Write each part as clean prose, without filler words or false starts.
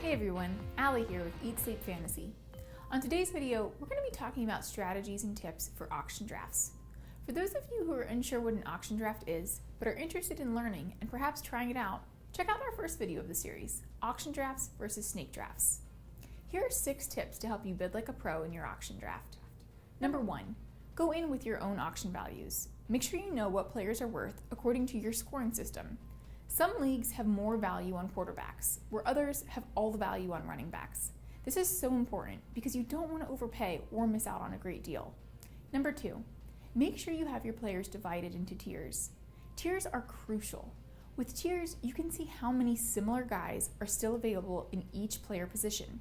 Hey everyone, Allie here with Eat Sleep Fantasy. On today's video, we're going to be talking about strategies and tips for auction drafts. For those of you who are unsure what an auction draft is, but are interested in learning and perhaps trying it out, check out our first video of the series, Auction Drafts versus Snake Drafts. Here are 6 tips to help you bid like a pro in your auction draft. Number 1, go in with your own auction values. Make sure you know what players are worth according to your scoring system. Some leagues have more value on quarterbacks, where others have all the value on running backs. This is so important because you don't want to overpay or miss out on a great deal. Number 2, make sure you have your players divided into tiers. Tiers are crucial. With tiers, you can see how many similar guys are still available in each player position.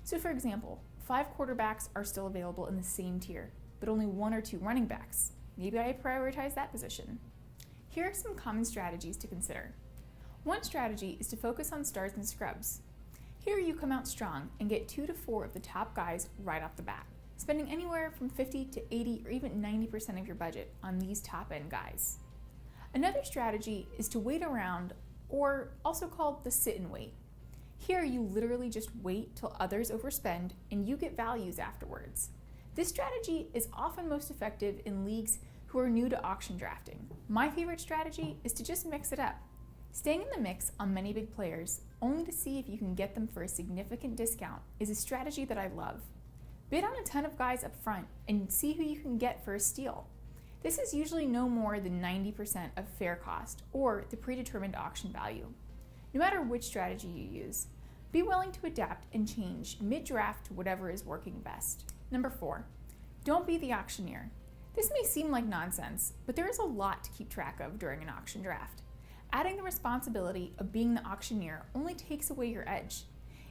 So for example, 5 quarterbacks are still available in the same tier, but only 1 or 2 running backs. Maybe I prioritize that position. Here are some common strategies to consider. One strategy is to focus on stars and scrubs. Here you come out strong and get 2 to 4 of the top guys right off the bat, spending anywhere from 50 to 80 or even 90% of your budget on these top-end guys. Another strategy is to wait around, or also called the sit and wait. Here you literally just wait till others overspend and you get values afterwards. This strategy is often most effective in leagues who are new to auction drafting. My favorite strategy is to just mix it up. Staying in the mix on many big players, only to see if you can get them for a significant discount, is a strategy that I love. Bid on a ton of guys up front and see who you can get for a steal. This is usually no more than 90% of fair cost, or the predetermined auction value. No matter which strategy you use, be willing to adapt and change mid-draft to whatever is working best. Number 4, don't be the auctioneer. This may seem like nonsense, but there is a lot to keep track of during an auction draft. Adding the responsibility of being the auctioneer only takes away your edge.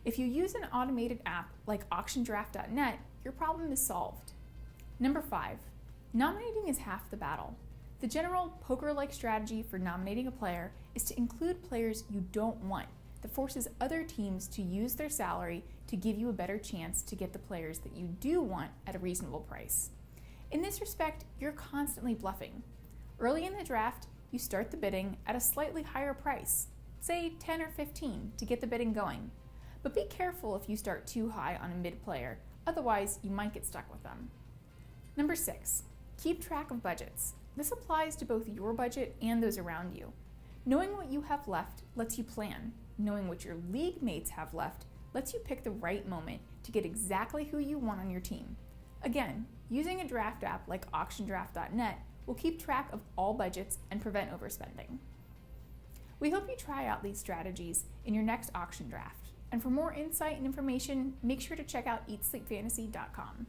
If you use an automated app like auctiondraft.net, your problem is solved. Number 5, nominating is half the battle. The general poker-like strategy for nominating a player is to include players you don't want that forces other teams to use their salary to give you a better chance to get the players that you do want at a reasonable price. In this respect, you're constantly bluffing. Early in the draft, you start the bidding at a slightly higher price, say 10 or 15, to get the bidding going. But be careful if you start too high on a mid player, otherwise you might get stuck with them. Number 6, keep track of budgets. This applies to both your budget and those around you. Knowing what you have left lets you plan. Knowing what your league mates have left lets you pick the right moment to get exactly who you want on your team. Again, using a draft app like auctiondraft.net will keep track of all budgets and prevent overspending. We hope you try out these strategies in your next auction draft. And for more insight and information, make sure to check out eatSleepFantasy.com.